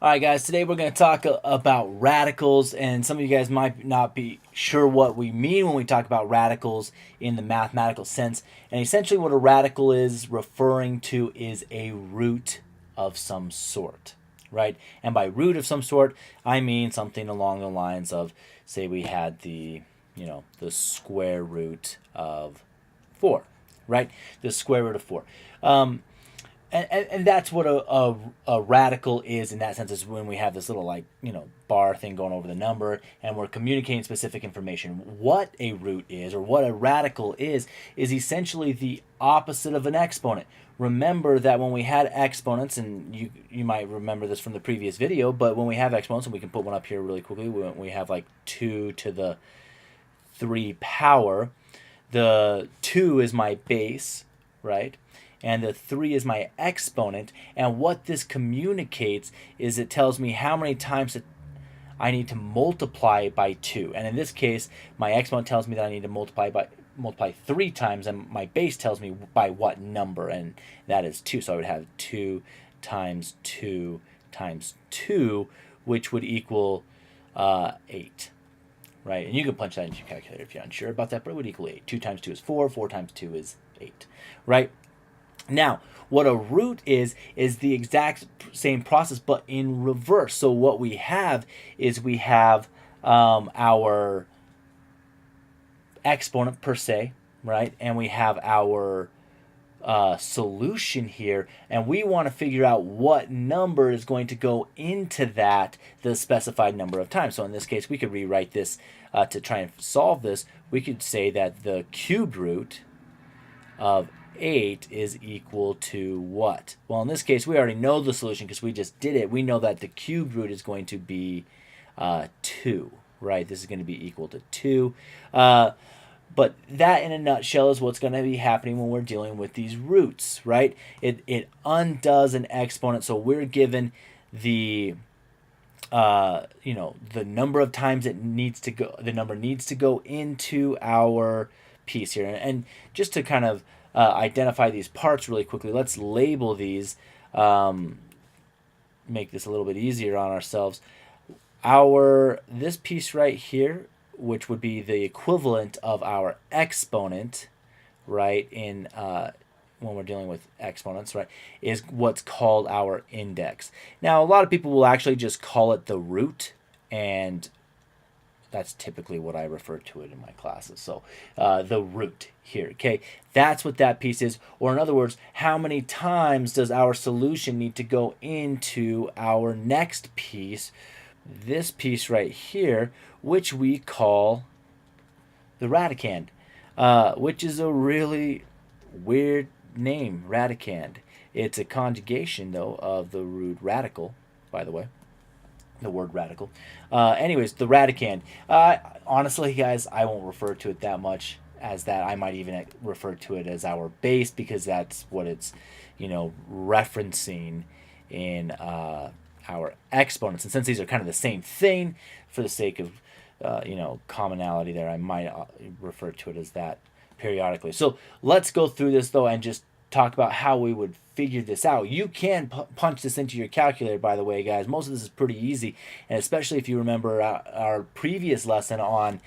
All right, guys, today we're going to talk about radicals, and some of you guys might not be sure what we mean when we talk about radicals in the mathematical sense. And essentially, what a radical is referring to is a root of some sort, right? And by root of some sort, I mean something along the lines of, say, we had the square root of 4, right? The square root of 4. And that's what a radical is in that sense, is when we have this little bar thing going over the number and we're communicating specific information. What a root is, or what a radical is essentially the opposite of an exponent. Remember that when we had exponents, and you might remember this from the previous video, but when we have exponents, and we can put one up here really quickly, when we have like 2 to the 3 power, the 2 is my base, right? And the 3 is my exponent. And what this communicates is it tells me how many times I need to multiply by 2. And in this case, my exponent tells me that I need to multiply 3 times, and my base tells me by what number, and that is 2. So I would have 2 times 2 times 2, which would equal 8. Right? And you can punch that into your calculator if you're unsure about that, but it would equal 8. 2 times 2 is 4. 4 times 2 is 8. Right? Now, what a root is the exact same process, but in reverse. So what we have is we have our exponent per se, right? And we have our solution here, and we want to figure out what number is going to go into the specified number of times. So in this case, we could rewrite this to try and solve this. We could say that the cubed root of 8 is equal to what? Well, in this case, we already know the solution because we just did it. We know that the cubed root is going to be 2, right? This is going to be equal to 2. But that, in a nutshell, is what's going to be happening when we're dealing with these roots, right? It undoes an exponent, so we're given the the number of times it needs to go. The number needs to go into our piece here, and just to kind of identify these parts really quickly, let's label these. Make this a little bit easier on ourselves. This piece right here, which would be the equivalent of our exponent, right, in when we're dealing with exponents, right, is what's called our index. Now, a lot of people will actually just call it the root, and that's typically what I refer to it in my classes. So the root here, okay? That's what that piece is. Or in other words, how many times does our solution need to go into our next piece, this piece right here, which we call the radicand, which is a really weird name, radicand. It's a conjugation, though, of the root radical, by the way. The word radical. Anyways, the radicand. Honestly, guys, I won't refer to it that much as that. I might even refer to it as our base, because that's what it's, referencing in our exponents. And since these are kind of the same thing, for the sake of commonality there, I might refer to it as that periodically. So let's go through this, though, and just talk about how we would figure this out. You can punch this into your calculator, by the way, guys. Most of this is pretty easy, and especially if you remember our previous lesson on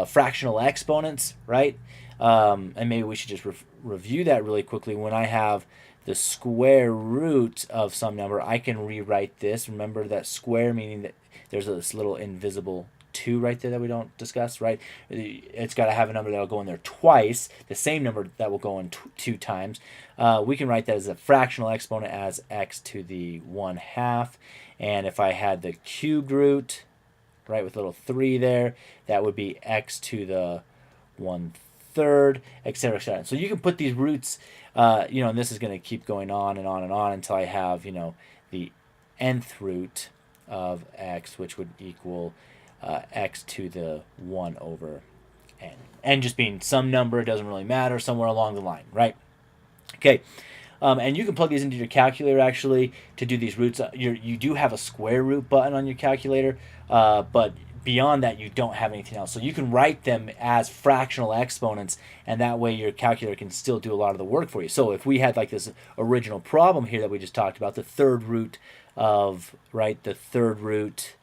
fractional exponents, right? And maybe we should just review that really quickly. When I have the square root of some number, I can rewrite this. Remember that square meaning that there's this little invisible 2 right there that we don't discuss, right? It's got to have a number that will go in there twice, the same number that will go in 2 times. We can write that as a fractional exponent as x to the 1/2. And if I had the cubed root, right, with a little 3 there, that would be x to the 1/3, etc., etc. So you can put these roots, and this is going to keep going on and on and on until I have, the nth root of x, which would equal x to the 1/n. N just being some number, it doesn't really matter, somewhere along the line, right? Okay. And you can plug these into your calculator, actually, to do these roots. You do have a square root button on your calculator, but beyond that, you don't have anything else. So you can write them as fractional exponents, and that way your calculator can still do a lot of the work for you. So if we had like this original problem here that we just talked about, the third root of, right, the third root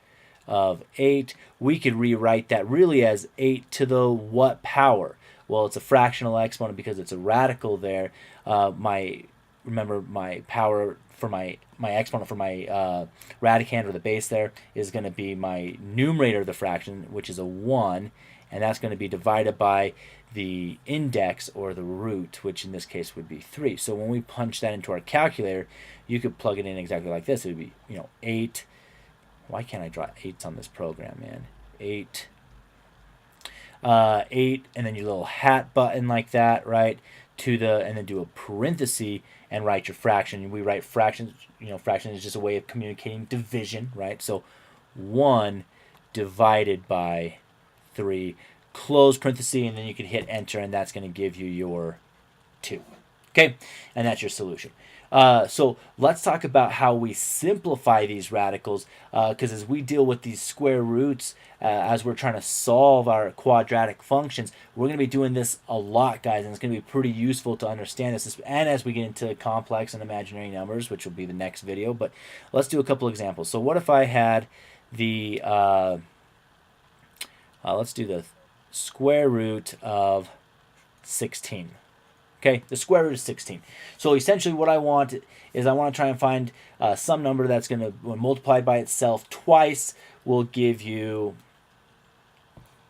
of 8, we could rewrite that really as 8 to the what power? Well, it's a fractional exponent because it's a radical there. Remember my power for my exponent for my radicand, or the base there, is going to be my numerator of the fraction, which is a 1, and that's going to be divided by the index, or the root, which in this case would be 3. So when we punch that into our calculator, you could plug it in exactly like this. It would be, 8. Why can't I draw 8s on this program, man? 8, 8, and then your little hat button like that, right? And then do a parenthesis and write your fraction. We write fractions. Fraction is just a way of communicating division, right? So 1 divided by 3, close parenthesis, and then you can hit enter, and that's going to give you your 2. Okay, and that's your solution. So let's talk about how we simplify these radicals, because as we deal with these square roots, as we're trying to solve our quadratic functions, we're going to be doing this a lot, guys, and it's going to be pretty useful to understand this. And as we get into complex and imaginary numbers, which will be the next video, but let's do a couple examples. So what if I had the, let's do the square root of 16. Okay, the square root of 16. So essentially what I want is I want to try and find some number that's going to, when multiplied by itself twice, will give you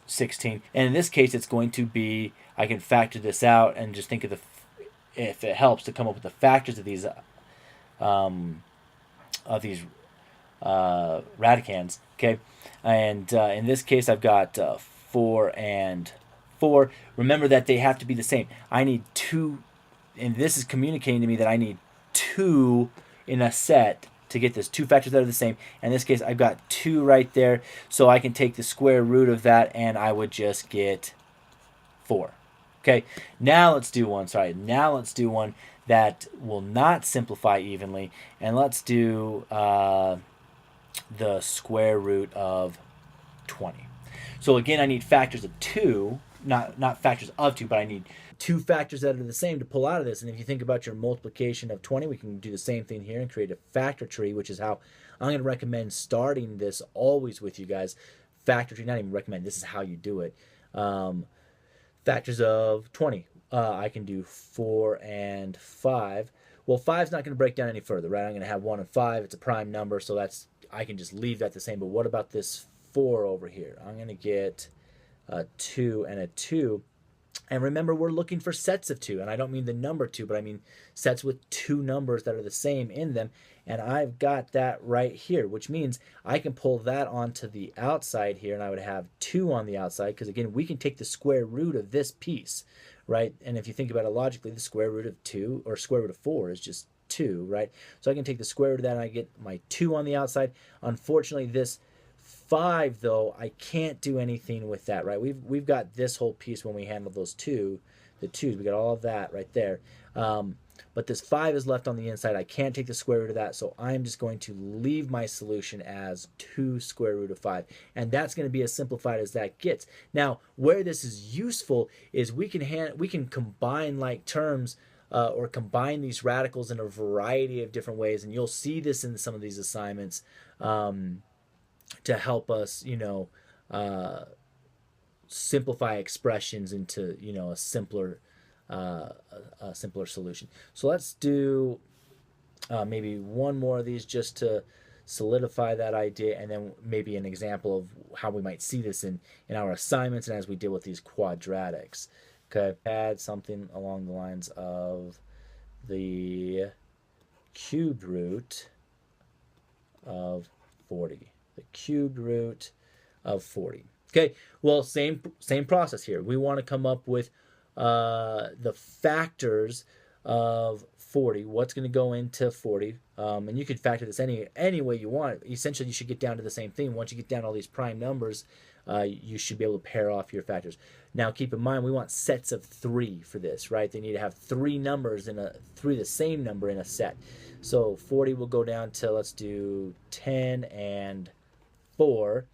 16. And in this case, it's going to be, I can factor this out and just think of if it helps, to come up with the factors of these radicands. Okay, and in this case, I've got 4 and 4. Remember that they have to be the same. I need 2, and this is communicating to me that I need 2 in a set to get this. 2 factors that are the same. In this case, I've got 2 right there, so I can take the square root of that, and I would just get 4. Okay, now let's do one. Now let's do one that will not simplify evenly, and let's do the square root of 20. So again, I need factors of 2. Not factors of 2, but I need 2 factors that are the same to pull out of this. And if you think about your multiplication of 20, we can do the same thing here and create a factor tree, which is how I'm going to recommend starting this always with you guys. Factor tree, not even recommend, this is how you do it. Factors of 20. I can do 4 and 5. Well, 5's not going to break down any further, right? I'm going to have 1 and 5. It's a prime number, so I can just leave that the same. But what about this 4 over here? I'm going to get a 2 and a 2. And remember, we're looking for sets of 2. And I don't mean the number 2, but I mean sets with 2 numbers that are the same in them. And I've got that right here, which means I can pull that onto the outside here, and I would have 2 on the outside, because again, we can take the square root of this piece, right? And if you think about it logically, the square root of 2, or square root of 4, is just 2, right? So I can take the square root of that, and I get my 2 on the outside. Unfortunately, this 5, though, I can't do anything with that, right? We've got this whole piece when we handle those the 2's. We got all of that right there. But this 5 is left on the inside. I can't take the square root of that, so I'm just going to leave my solution as 2 square root of 5. And that's going to be as simplified as that gets. Now, where this is useful is we can combine like terms, or combine these radicals in a variety of different ways, and you'll see this in some of these assignments, to help us, simplify expressions into, a simpler solution. So let's do maybe one more of these just to solidify that idea, and then maybe an example of how we might see this in our assignments and as we deal with these quadratics. Okay, add something along the lines of the cubed root of 40. The cubed root of 40. Okay, well, same process here. We want to come up with the factors of 40. What's going to go into 40? And you can factor this any way you want. Essentially, you should get down to the same thing. Once you get down to all these prime numbers, you should be able to pair off your factors. Now, keep in mind, we want sets of 3 for this, right? They need to have 3 numbers the same number in a set. So 40 will go down to, let's do 10 and 4,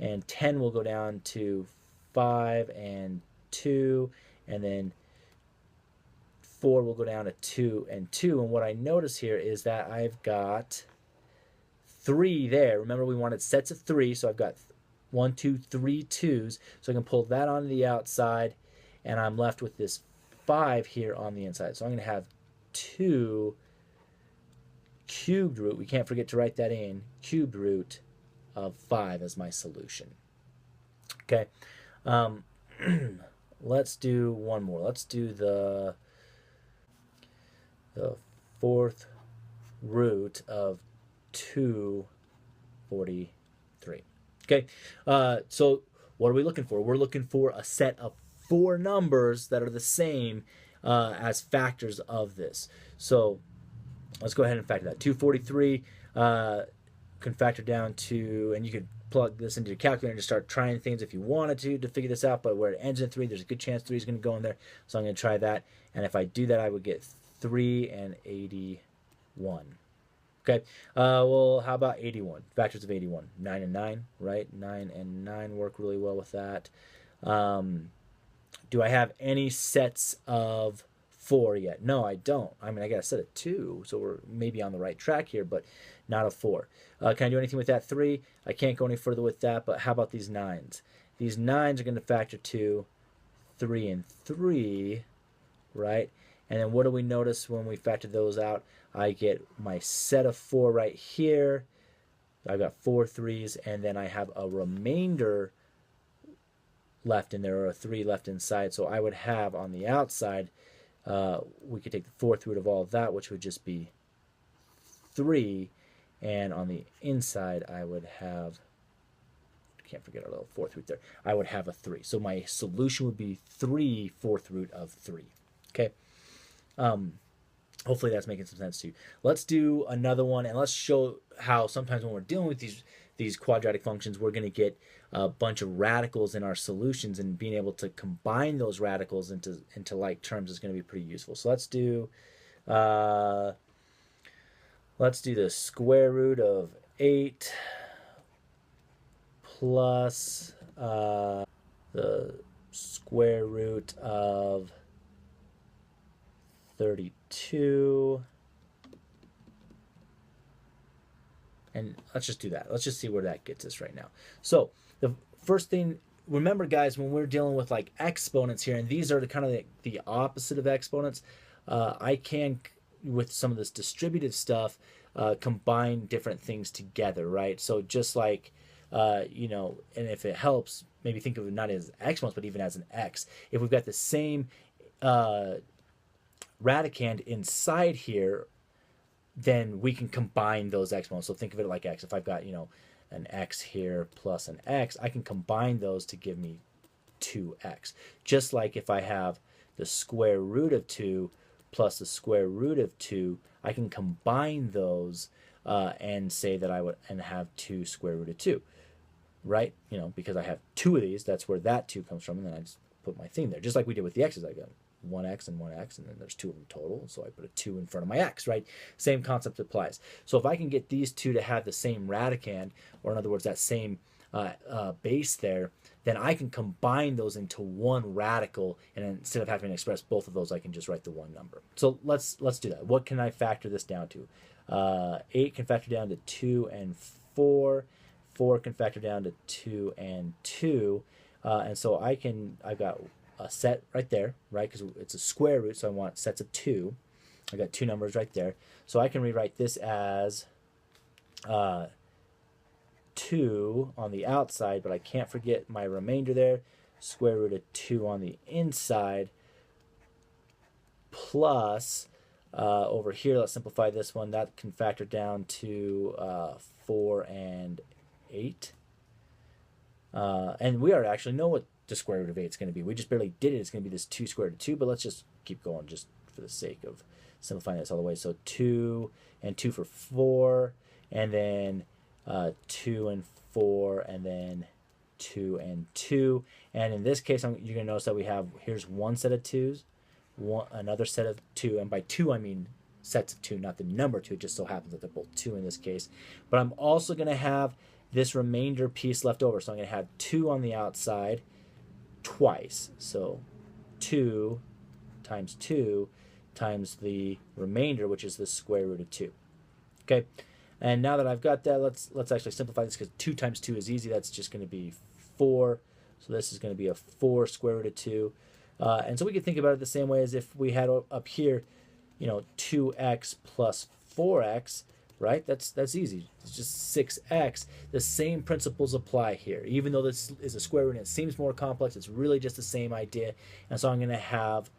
and 10 will go down to 5 and 2, and then 4 will go down to 2 and 2. And what I notice here is that I've got 3 there. Remember, we wanted sets of 3, so I've got 1, 2, 3 twos. So I can pull that on the outside, and I'm left with this 5 here on the inside. So I'm going to have 2 cubed root, we can't forget to write that in, cubed root of 5 as my solution. Okay, let's do one more. Let's do the fourth root of 243. Okay, so what are we looking for? We're looking for a set of 4 numbers that are the same as factors of this. So let's go ahead and factor that. 243 can factor down to, and you could plug this into your calculator and just start trying things if you wanted to figure this out, but where it ends in 3, there's a good chance 3 is going to go in there. So I'm going to try that, and if I do that, I would get 3 and 81. Okay, well, how about 81? Factors of 81. 9 and 9, right? 9 and 9 work really well with that. Do I have any sets of 4 yet? No, I don't. I mean, I got a set of 2, so we're maybe on the right track here, but not a 4. Can I do anything with that 3? I can't go any further with that, but how about these 9s? These 9s are going to factor to 3 and 3, right? And then what do we notice when we factor those out? I get my set of 4 right here. I've got 4 3s, and then I have a remainder left in there, or a 3 left inside. So I would have on the outside, we could take the 4th root of all of that, which would just be 3. And on the inside, I would have, can't forget our little 4th root there, I would have a 3. So my solution would be 3 4th root of 3. Okay. Hopefully that's making some sense to you. Let's do another one, and let's show how sometimes when we're dealing with these quadratic functions, we're going to get a bunch of radicals in our solutions, and being able to combine those radicals into like terms is going to be pretty useful. So let's do the square root of 8 plus the square root of 32, and let's just do that. Let's just see where that gets us right now. So the first thing, remember guys, when we're dealing with like exponents here, and these are the opposite of exponents, I can, with some of this distributive stuff, combine different things together, right? So just like, and if it helps, maybe think of it not as exponents, but even as an x. If we've got the same radicand inside here, then we can combine those exponents. So think of it like x. If I've got, an x here plus an x, I can combine those to give me 2x. Just like if I have the square root of 2 plus the square root of 2, I can combine those and say that I would have 2 square root of 2, right? Because I have 2 of these, that's where that 2 comes from, and then I just put my thing there. Just like we did with the x's, I got 1x and 1x, and then there's 2 of them total, so I put a 2 in front of my x, right? Same concept applies. So if I can get these 2 to have the same radicand, or in other words, that same base there, then I can combine those into one radical, and instead of having to express both of those, I can just write the one number. So let's do that. What can I factor this down to? 8 can factor down to 2 and 4. 4 can factor down to 2 and 2. And so I've got a set right there, right? Because it's a square root, so I want sets of 2. I got 2 numbers right there. So I can rewrite this as 2 on the outside, but I can't forget my remainder there. Square root of 2 on the inside, plus over here, let's simplify this one. That can factor down to 4 and 8. And we already actually know what the square root of 8 is going to be. We just barely did it. It's going to be this 2 squared root of 2, but let's just keep going just for the sake of simplifying this all the way. So 2 and 2 for 4, and then 2 and 4, and then 2 and 2. And in this case, you're going to notice that we have, here's one set of 2s, another set of 2, and by 2 I mean sets of 2, not the number 2. It just so happens that they're both 2 in this case. But I'm also going to have this remainder piece left over, so I'm going to have 2 on the outside twice. So 2 times the remainder, which is the square root of 2. Okay, And now that I've got that, let's actually simplify this, because 2 times 2 is easy. That's just going to be 4. So this is going to be a 4 square root of 2. And so we could think about it the same way as if we had up here, 2x plus 4x, right? That's easy. It's just 6x. The same principles apply here. Even though this is a square root and it seems more complex, it's really just the same idea. And so I'm going to have,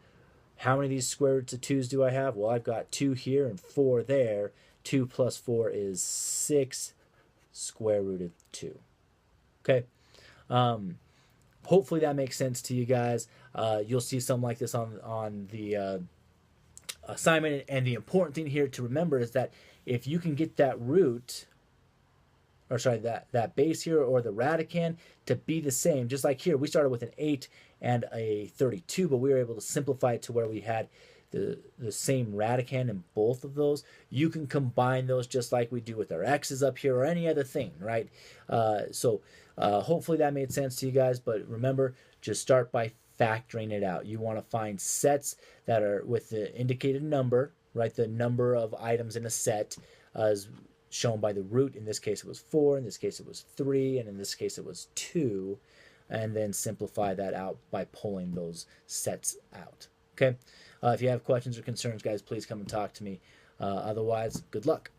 how many of these square roots of 2's do I have? Well, I've got 2 here and 4 there. 2 plus 4 is 6 square root of 2. Okay. Hopefully that makes sense to you guys. You'll see something like this on the assignment. And the important thing here to remember is that if you can get that root, or sorry, that base here, or the radicand, to be the same, just like here, we started with an 8 and a 32, but we were able to simplify it to where we had the same radicand in both of those. You can combine those just like we do with our x's up here, or any other thing, right? So hopefully that made sense to you guys, but remember, just start by factoring it out. You want to find sets that are with the indicated number, right? The number of items in a set is shown by the root. In this case it was 4, in this case it was 3, and in this case it was 2, and then simplify that out by pulling those sets out. Okay. If you have questions or concerns, guys, please come and talk to me. Otherwise, good luck.